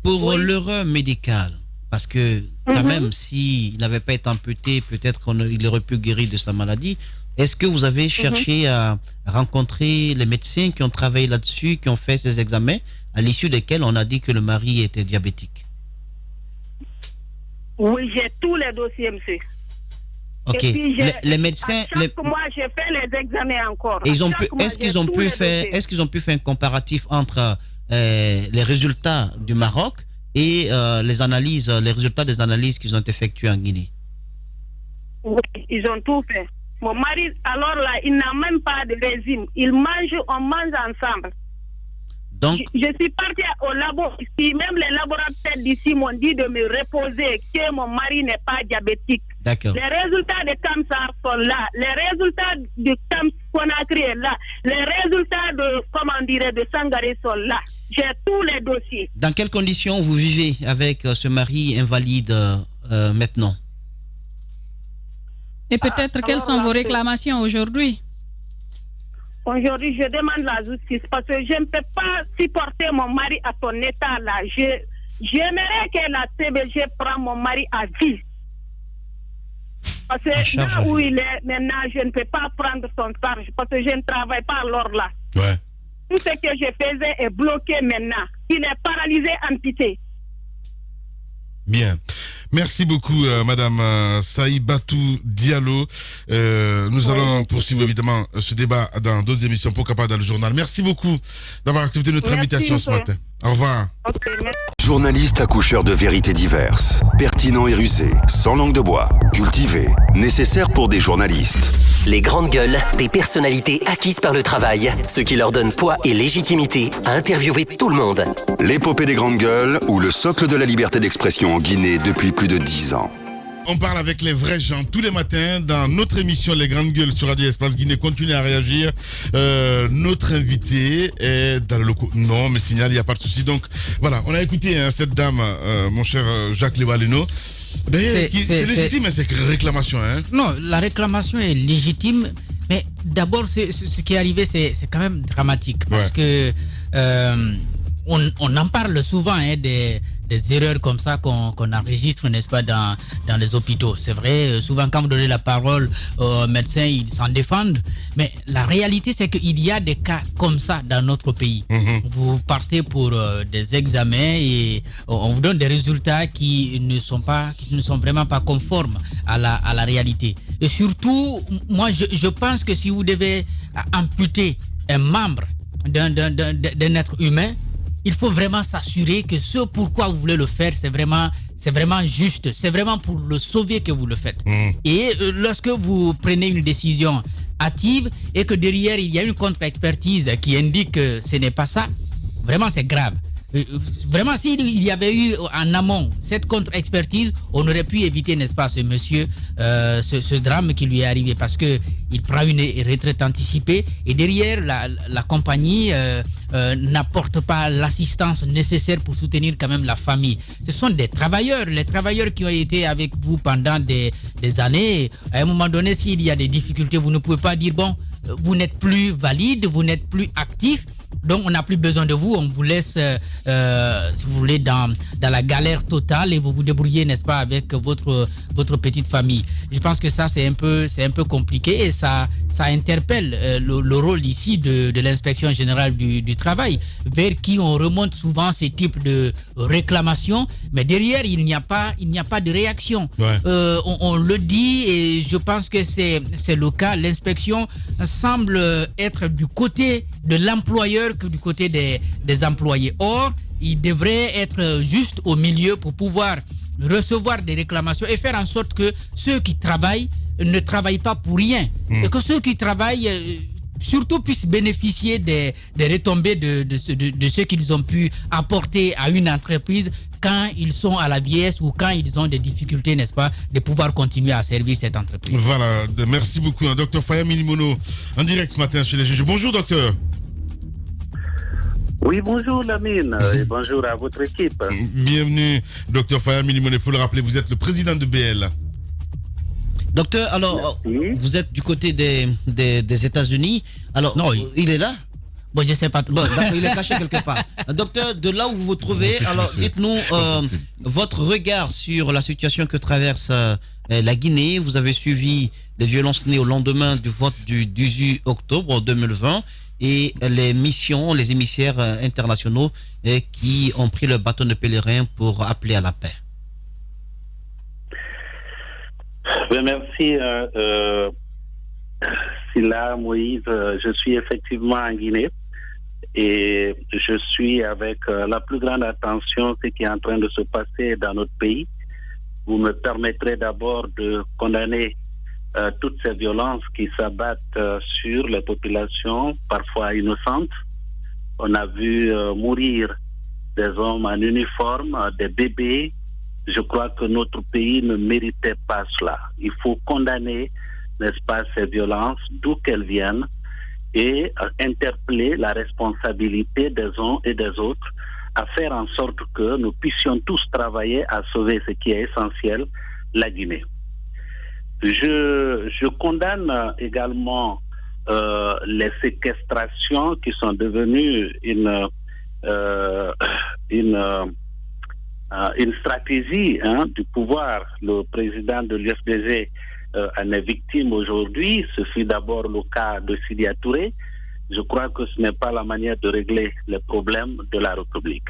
pour l'erreur médicale, parce que quand même, s'il n'avait pas été amputé, peut-être qu'il aurait pu guérir de sa maladie. Est-ce que vous avez cherché à rencontrer les médecins qui ont travaillé là-dessus, qui ont fait ces examens, à l'issue desquels on a dit que le mari était diabétique? Oui, j'ai tous les dossiers, monsieur. Ok. Puis les médecins. Moi, j'ai fait les examens encore. Est-ce qu'ils ont pu faire un comparatif entre les résultats du Maroc et les résultats des analyses qu'ils ont effectuées en Guinée? Oui, ils ont tout fait. Mon mari, alors là, il n'a même pas de régime. Il mange, on mange ensemble. Donc, je suis partie au labo ici. Même les laboratoires d'ici m'ont dit de me reposer, que mon mari n'est pas diabétique. D'accord. Les résultats de CAMSAR sont là. Les résultats de Conakry est là. Les résultats de Sangaré sont là. J'ai tous les dossiers. Dans quelles conditions vous vivez avec ce mari invalide maintenant? Et peut-être quelles sont vos réclamations aujourd'hui? Aujourd'hui, je demande la justice parce que je ne peux pas supporter mon mari à son état là. J'aimerais que la CBG prenne mon mari à vie. Parce que là où il est maintenant, je ne peux pas prendre son charge parce que je ne travaille pas alors là. Ouais. Tout ce que je faisais est bloqué maintenant. Il est paralysé, amputé. Bien. Merci beaucoup, Madame Saïbatou Diallo. Nous allons poursuivre évidemment ce débat dans d'autres émissions, pourquoi pas dans le journal. Merci beaucoup d'avoir accepté notre invitation ce matin. Au revoir. Journaliste accoucheur de vérités diverses, pertinent et rusé, sans langue de bois, cultivé, nécessaire pour des journalistes. Les grandes gueules, des personnalités acquises par le travail, ce qui leur donne poids et légitimité à interviewer tout le monde. L'épopée des grandes gueules ou le socle de la liberté d'expression en Guinée depuis plus de 10 ans. On parle avec les vrais gens tous les matins dans notre émission Les Grandes Gueules sur Radio Espace Guinée. Continuez à réagir. Notre invité est dans le locaux. Non, mais signal, il n'y a pas de souci. Donc voilà, on a écouté cette dame, mon cher Jacques Levaleno. C'est légitime, cette réclamation. Hein. Non, la réclamation est légitime, mais d'abord, ce qui est arrivé, c'est quand même dramatique. Parce que on en parle souvent des erreurs comme ça qu'on enregistre, n'est-ce pas, dans les hôpitaux. C'est vrai, souvent quand vous donnez la parole aux médecins, ils s'en défendent. Mais la réalité, c'est qu'il y a des cas comme ça dans notre pays. Vous partez pour des examens et on vous donne des résultats qui ne sont vraiment pas conformes à la réalité. Et surtout, moi, je pense que si vous devez amputer un membre d'un être humain, il faut vraiment s'assurer que ce pourquoi vous voulez le faire, c'est vraiment juste. C'est vraiment pour le sauver que vous le faites. Et lorsque vous prenez une décision hâtive et que derrière, il y a une contre-expertise qui indique que ce n'est pas ça, vraiment, c'est grave. Vraiment, s'il y avait eu en amont cette contre-expertise, on aurait pu éviter, n'est-ce pas, ce monsieur, ce drame qui lui est arrivé parce qu'il prend une retraite anticipée et derrière, la compagnie n'apporte pas l'assistance nécessaire pour soutenir quand même la famille. Ce sont des travailleurs, les travailleurs qui ont été avec vous pendant des années. À un moment donné, s'il y a des difficultés, vous ne pouvez pas dire, bon, vous n'êtes plus valide, vous n'êtes plus actif. Donc on n'a plus besoin de vous, on vous laisse, si vous voulez, dans la galère totale et vous vous débrouillez, n'est-ce pas, avec votre petite famille. Je pense que ça c'est un peu compliqué et ça interpelle le rôle ici de l'inspection générale du travail, vers qui on remonte souvent ces types de réclamations, mais derrière il n'y a pas de réaction. Ouais. On le dit et je pense que c'est le cas. L'inspection semble être du côté de l'employeur que du côté des employés. Or, il devrait être juste au milieu pour pouvoir recevoir des réclamations et faire en sorte que ceux qui travaillent ne travaillent pas pour rien. Et que ceux qui travaillent surtout puissent bénéficier des retombées de ce qu'ils ont pu apporter à une entreprise quand ils sont à la vieillesse ou quand ils ont des difficultés, n'est-ce pas, de pouvoir continuer à servir cette entreprise. Voilà, merci beaucoup. Docteur Faya Milimono, en direct ce matin chez les juges. Bonjour, docteur. Oui, bonjour Lamine et bonjour à votre équipe. Bienvenue, docteur Faya Milimono. Il faut le rappeler, vous êtes le président de BL. Docteur, alors, vous êtes du côté des États-Unis. Alors, non, il est là? Bon, je ne sais pas trop. Bon, il est caché quelque part. Docteur, de là où vous vous trouvez, alors dites-nous votre regard sur la situation que traverse la Guinée. Vous avez suivi les violences nées au lendemain du vote du 18 octobre 2020 et les missions, les émissaires internationaux qui ont pris le bâton de pèlerin pour appeler à la paix. Merci Silla, Moïse. Je suis effectivement en Guinée et je suis avec la plus grande attention ce qui est en train de se passer dans notre pays. Vous me permettrez d'abord de condamner toutes ces violences qui s'abattent sur les populations, parfois innocentes. On a vu mourir des hommes en uniforme, des bébés. Je crois que notre pays ne méritait pas cela. Il faut condamner, n'est-ce pas, ces violences, d'où qu'elles viennent, et interpeller la responsabilité des uns et des autres à faire en sorte que nous puissions tous travailler à sauver ce qui est essentiel, la Guinée. Je condamne également les séquestrations qui sont devenues une stratégie du pouvoir. Le président de l'UFDG en est victime aujourd'hui. Ce fut d'abord le cas de Sidi Touré. Je crois que ce n'est pas la manière de régler les problèmes de la République.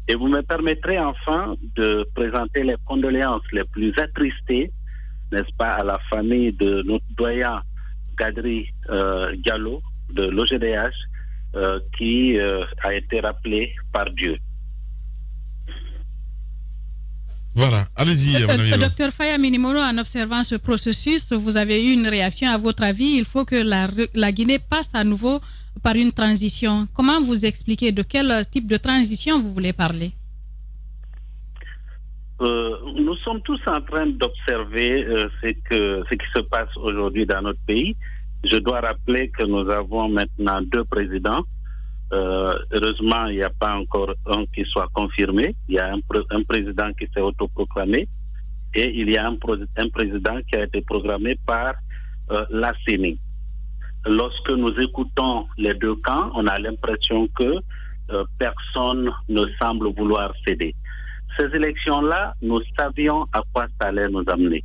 Et vous me permettrez enfin de présenter les condoléances les plus attristées, n'est-ce pas, à la famille de notre doyen Gadri Diallo de l'OGDH qui a été rappelé par Dieu. Voilà, allez-y. Docteur Faya Minimolo, en observant ce processus, vous avez eu une réaction. À votre avis, il faut que la Guinée passe à nouveau par une transition. Comment vous expliquez de quel type de transition vous voulez parler? Nous sommes tous en train d'observer ce qui se passe aujourd'hui dans notre pays. Je dois rappeler que nous avons maintenant 2 présidents. Heureusement, il n'y a pas encore un qui soit confirmé. Il y a un président qui s'est autoproclamé et il y a un président qui a été programmé par la CENI. Lorsque nous écoutons les 2 camps, on a l'impression que personne ne semble vouloir céder. Ces élections-là, nous savions à quoi ça allait nous amener.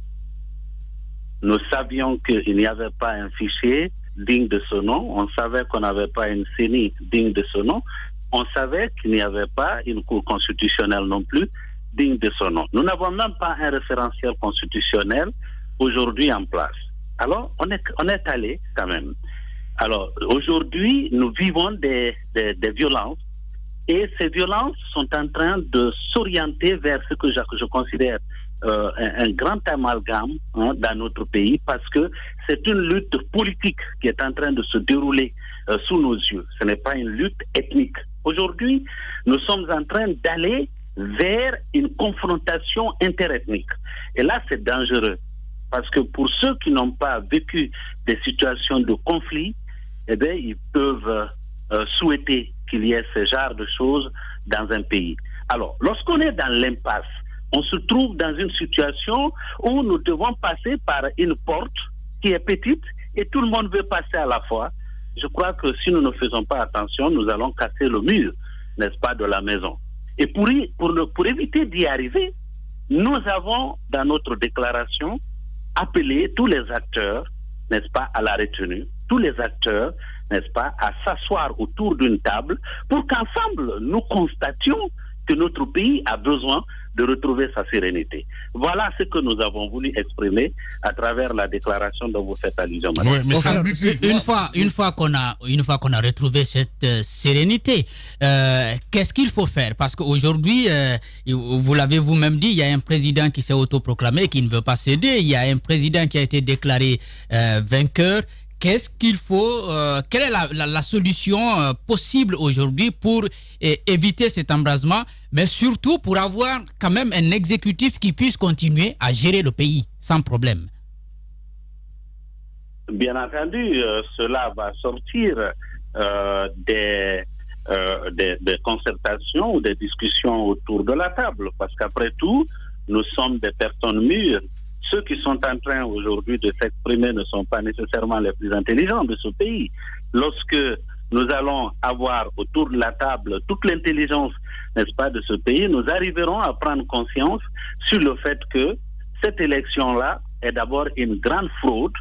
Nous savions qu'il n'y avait pas un fichier digne de ce nom. On savait qu'on n'avait pas une CENI digne de ce nom. On savait qu'il n'y avait pas une Cour constitutionnelle non plus digne de ce nom. Nous n'avons même pas un référentiel constitutionnel aujourd'hui en place. Alors, on est allé quand même. Alors, aujourd'hui, nous vivons des violences et ces violences sont en train de s'orienter vers ce que je considère un grand amalgame dans notre pays parce que c'est une lutte politique qui est en train de se dérouler sous nos yeux. Ce n'est pas une lutte ethnique. Aujourd'hui, nous sommes en train d'aller vers une confrontation interethnique. Et là, c'est dangereux parce que pour ceux qui n'ont pas vécu des situations de conflit, eh bien, ils peuvent souhaiter qu'il y ait ce genre de choses dans un pays. Alors, lorsqu'on est dans l'impasse, on se trouve dans une situation où nous devons passer par une porte qui est petite et tout le monde veut passer à la fois. Je crois que si nous ne faisons pas attention, nous allons casser le mur, n'est-ce pas, de la maison. Et pour éviter d'y arriver, nous avons, dans notre déclaration, appelé tous les acteurs, n'est-ce pas, à la retenue, tous les acteurs, n'est-ce pas, à s'asseoir autour d'une table pour qu'ensemble, nous constations que notre pays a besoin de retrouver sa sérénité. Voilà ce que nous avons voulu exprimer à travers la déclaration dont vous faites allusion. Oui, mais alors, une fois qu'on a retrouvé cette sérénité, qu'est-ce qu'il faut faire? Parce qu'aujourd'hui, vous l'avez vous-même dit, il y a un président qui s'est autoproclamé, qui ne veut pas céder. Il y a un président qui a été déclaré vainqueur. Qu'est-ce qu'il faut, quelle est la solution possible aujourd'hui pour éviter cet embrasement, mais surtout pour avoir quand même un exécutif qui puisse continuer à gérer le pays sans problème? Bien entendu, cela va sortir des concertations ou des discussions autour de la table, parce qu'après tout, nous sommes des personnes mûres. Ceux qui sont en train aujourd'hui de s'exprimer ne sont pas nécessairement les plus intelligents de ce pays. Lorsque nous allons avoir autour de la table toute l'intelligence, n'est-ce pas, de ce pays, nous arriverons à prendre conscience sur le fait que cette élection-là est d'abord une grande fraude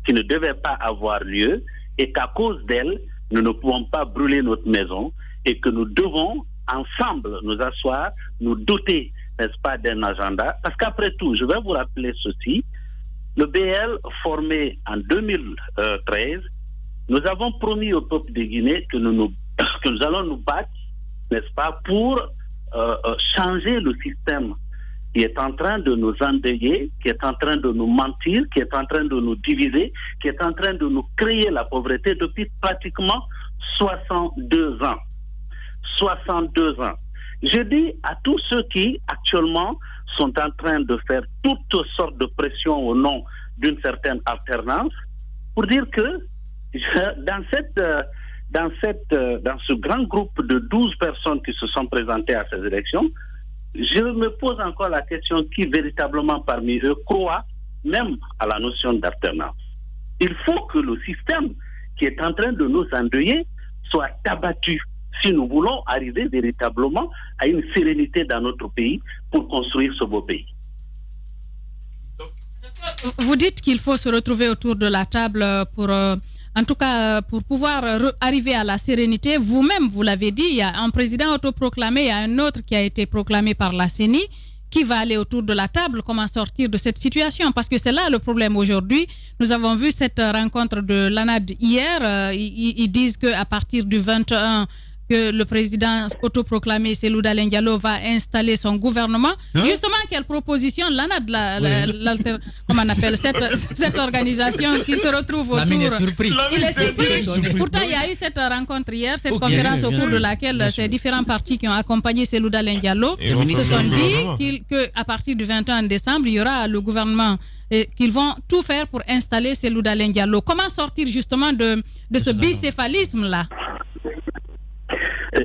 qui ne devait pas avoir lieu et qu'à cause d'elle, nous ne pouvons pas brûler notre maison et que nous devons ensemble nous asseoir, nous doter, n'est-ce pas, d'un agenda. Parce qu'après tout, je vais vous rappeler ceci, le BL formé en 2013, nous avons promis au peuple de Guinée que nous allons nous battre, n'est-ce pas, pour changer le système qui est en train de nous endeuiller, qui est en train de nous mentir, qui est en train de nous diviser, qui est en train de nous créer la pauvreté depuis pratiquement 62 ans. 62 ans. Je dis à tous ceux qui, actuellement, sont en train de faire toutes sortes de pressions au nom d'une certaine alternance, pour dire que dans ce grand groupe de 12 personnes qui se sont présentées à ces élections, je me pose encore la question qui véritablement parmi eux croit même à la notion d'alternance. Il faut que le système qui est en train de nous endeuiller soit abattu si nous voulons arriver véritablement à une sérénité dans notre pays pour construire ce beau pays. Vous dites qu'il faut se retrouver autour de la table pour... En tout cas, pour pouvoir arriver à la sérénité, vous-même, vous l'avez dit, il y a un président autoproclamé, il y a un autre qui a été proclamé par la CENI, qui va aller autour de la table, comment sortir de cette situation? Parce que c'est là le problème aujourd'hui. Nous avons vu cette rencontre de l'ANAD hier. Ils disent qu'à partir du 21, que le président autoproclamé Cellou Dalein Diallo va installer son gouvernement. Justement, quelle proposition l'ANAD, comment on appelle cette organisation qui se retrouve autour. Il est surpris. Pourtant, il y a eu cette rencontre hier, cette conférence au cours de laquelle ces différents partis qui ont accompagné Cellou Dalein Diallo se sont dit qu'à partir du 21 décembre, il y aura le gouvernement et qu'ils vont tout faire pour installer Cellou Dalein Diallo. Comment sortir justement de ce bicéphalisme-là?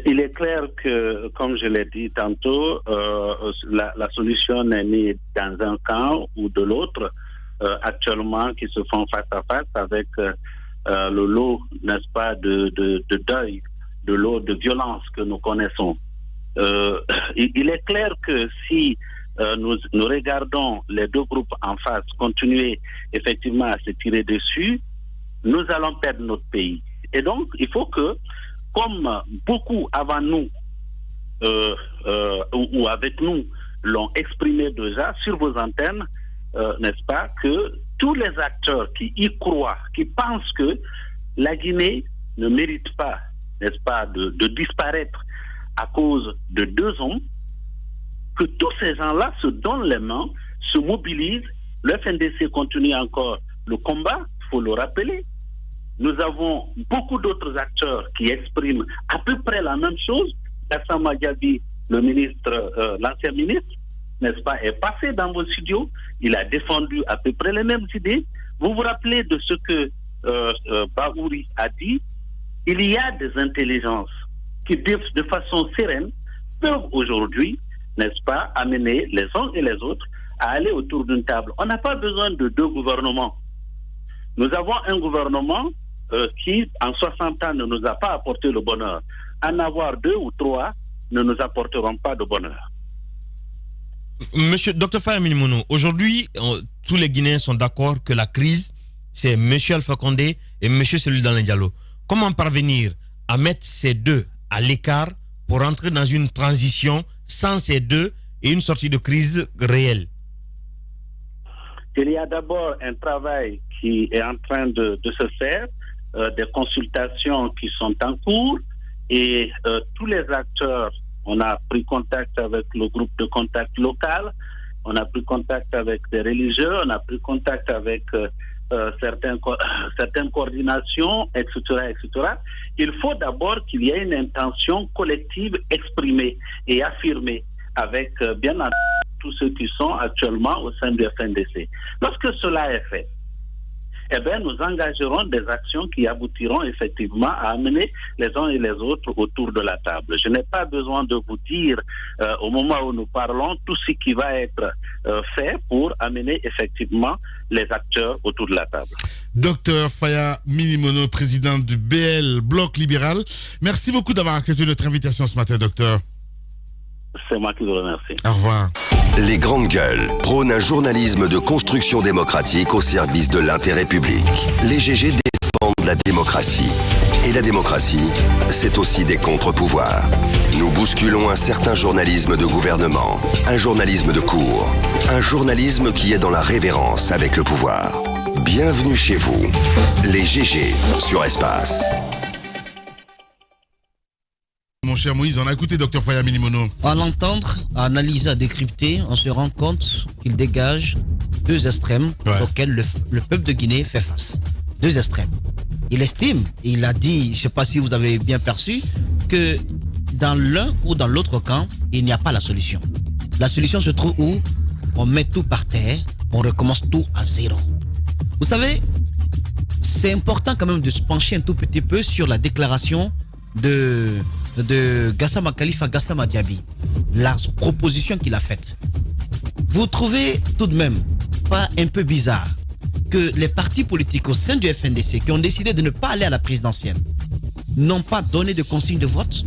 Il est clair que, comme je l'ai dit tantôt, la solution n'est ni dans un camp ou de l'autre, actuellement, qui se font face à face avec le lot, n'est-ce pas, de deuil, de lot de violence que nous connaissons. Il est clair que si nous regardons les deux groupes en face continuer effectivement à se tirer dessus, nous allons perdre notre pays. Et donc, il faut que, comme beaucoup avant nous ou avec nous l'ont exprimé déjà sur vos antennes, n'est-ce pas, que tous les acteurs qui y croient, qui pensent que la Guinée ne mérite pas, n'est-ce pas, de disparaître à cause de deux hommes, que tous ces gens-là se donnent les mains, se mobilisent. Le FNDC continue encore le combat, il faut le rappeler. Nous avons beaucoup d'autres acteurs qui expriment à peu près la même chose. Gassama Diaby, le ministre, l'ancien ministre, n'est-ce pas, est passé dans vos studios. Il a défendu à peu près les mêmes idées. Vous vous rappelez de ce que Baouri a dit? Il y a des intelligences qui, de façon sereine, peuvent aujourd'hui, n'est-ce pas, amener les uns et les autres à aller autour d'une table. On n'a pas besoin de deux gouvernements. Nous avons un gouvernement qui, en 60 ans, ne nous a pas apporté le bonheur. En avoir deux ou trois ne nous apporteront pas de bonheur. Monsieur Dr Faya Minimono, aujourd'hui, tous les Guinéens sont d'accord que la crise, c'est M. Alpha Condé et M. Cellou Dalein Diallo. Comment parvenir à mettre ces deux à l'écart pour entrer dans une transition sans ces deux et une sortie de crise réelle? Il y a d'abord un travail qui est en train de se faire, des consultations qui sont en cours et tous les acteurs, on a pris contact avec le groupe de contact local, on a pris contact avec des religieux, on a pris contact avec certaines coordinations, etc., etc. Il faut d'abord qu'il y ait une intention collective exprimée et affirmée avec bien entendu tous ceux qui sont actuellement au sein du FNDC. Lorsque cela est fait, eh bien, nous engagerons des actions qui aboutiront effectivement à amener les uns et les autres autour de la table. Je n'ai pas besoin de vous dire au moment où nous parlons tout ce qui va être fait pour amener effectivement les acteurs autour de la table. Docteur Faya Minimono, président du BL Bloc Libéral. Merci beaucoup d'avoir accepté notre invitation ce matin, docteur. C'est moi qui vous remercie. Au revoir. Les grandes gueules prônent un journalisme de construction démocratique au service de l'intérêt public. Les GG défendent la démocratie. Et la démocratie, c'est aussi des contre-pouvoirs. Nous bousculons un certain journalisme de gouvernement, un journalisme de cour, un journalisme qui est dans la révérence avec le pouvoir. Bienvenue chez vous, les GG sur Espace. Mon cher Moïse. On a écouté Dr Faya Minimono. À l'entendre, à analyser, à décrypter, on se rend compte qu'il dégage deux extrêmes auxquels le peuple de Guinée fait face. Deux extrêmes. Il estime, il a dit, je ne sais pas si vous avez bien perçu, que dans l'un ou dans l'autre camp, il n'y a pas la solution. La solution se trouve où on met tout par terre, on recommence tout à zéro. Vous savez, c'est important quand même de se pencher un tout petit peu sur la déclaration de Gassama Khalifa Gassama Diaby, la proposition qu'il a faite. Vous trouvez tout de même pas un peu bizarre que les partis politiques au sein du FNDC qui ont décidé de ne pas aller à la présidentielle n'ont pas donné de consigne de vote?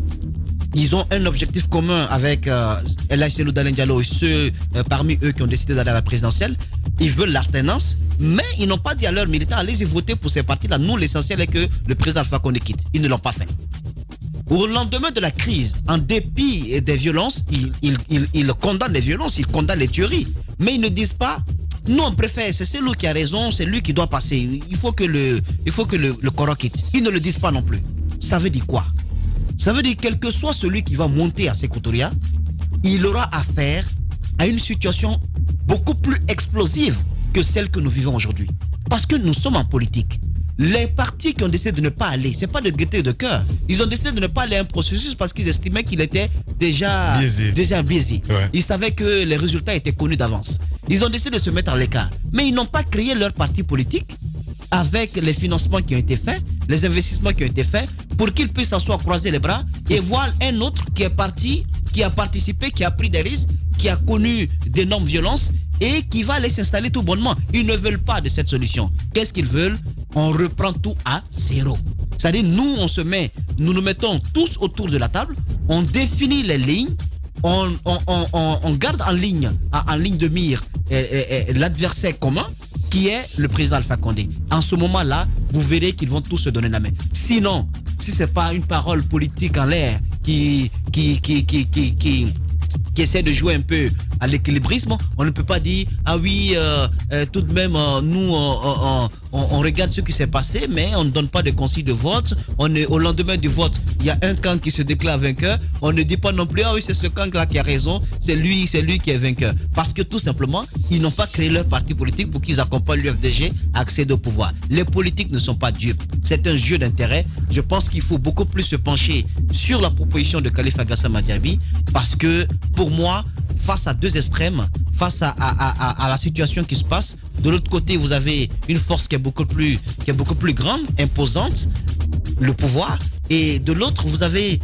Ils ont un objectif commun avec El Hadji Cellou Dalein Diallo et ceux parmi eux qui ont décidé d'aller à la présidentielle. Ils veulent l'alternance, mais ils n'ont pas dit à leurs militants allez-y voter pour ces partis-là. Nous, l'essentiel est que le président Alpha Condé quitte. Ils ne l'ont pas fait. Au lendemain de la crise, en dépit des violences, ils condamnent les violences, ils condamnent les tueries. Mais ils ne disent pas nous on préfère, c'est lui qui a raison, c'est lui qui doit passer. Il faut que le Coran quitte. Ils ne le disent pas non plus. Ça veut dire quoi? Ça veut dire quel que soit celui qui va monter à Sékou-Touré, il aura affaire à une situation beaucoup plus explosive que celle que nous vivons aujourd'hui. Parce que nous sommes en politique. Les partis qui ont décidé de ne pas aller, c'est pas de gaieté de cœur. Ils ont décidé de ne pas aller à un processus parce qu'ils estimaient qu'il était déjà biaisé. Ouais. Ils savaient que les résultats étaient connus d'avance. Ils ont décidé de se mettre à l'écart. Mais ils n'ont pas créé leur parti politique avec les financements qui ont été faits, les investissements qui ont été faits, pour qu'ils puissent s'asseoir, croiser les bras et voir un autre qui est parti, qui a participé, qui a pris des risques, qui a connu d'énormes violences et qui va aller s'installer tout bonnement. Ils ne veulent pas de cette solution. Qu'est-ce qu'ils veulent? On reprend tout à zéro. C'est-à-dire, nous nous mettons tous autour de la table, on définit les lignes, on garde en ligne de mire l'adversaire commun, qui est le président Alpha Condé. En ce moment-là, vous verrez qu'ils vont tous se donner la main. Sinon, si ce n'est pas une parole politique en l'air qui essaie de jouer un peu à l'équilibrisme, on ne peut pas dire ah oui, tout de même nous on regarde ce qui s'est passé, mais on ne donne pas de consigne de vote. On est au lendemain du vote, il y a un camp qui se déclare vainqueur. On ne dit pas non plus ah oui, c'est ce camp-là qui a raison, c'est lui qui est vainqueur. Parce que tout simplement, ils n'ont pas créé leur parti politique pour qu'ils accompagnent l'UFDG à accéder au pouvoir. Les politiques ne sont pas dupes. C'est un jeu d'intérêt. Je pense qu'il faut beaucoup plus se pencher sur la proposition de Khalifa Gassama Diaby, parce que pour moi, face à deux extrêmes, face à la situation qui se passe, de l'autre côté, vous avez une force qui est beaucoup plus grande, imposante, le pouvoir, et de l'autre, vous avez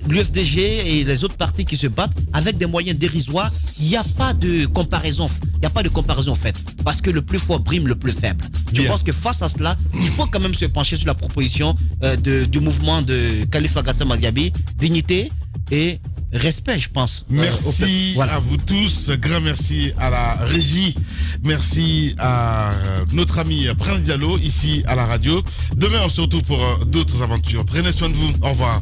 l'UFDG et les autres partis qui se battent avec des moyens dérisoires. Il n'y a pas de comparaison. En fait, parce que le plus fort brime le plus faible. Je pense que face à cela, il faut quand même se pencher sur la proposition du mouvement de Khalifa Gassama Diaby, dignité et respect, je pense. Merci à vous tous. Grand merci à la régie. Merci à notre ami Prince Diallo ici à la radio. Demain, on se retrouve pour d'autres aventures. Prenez soin de vous. Au revoir.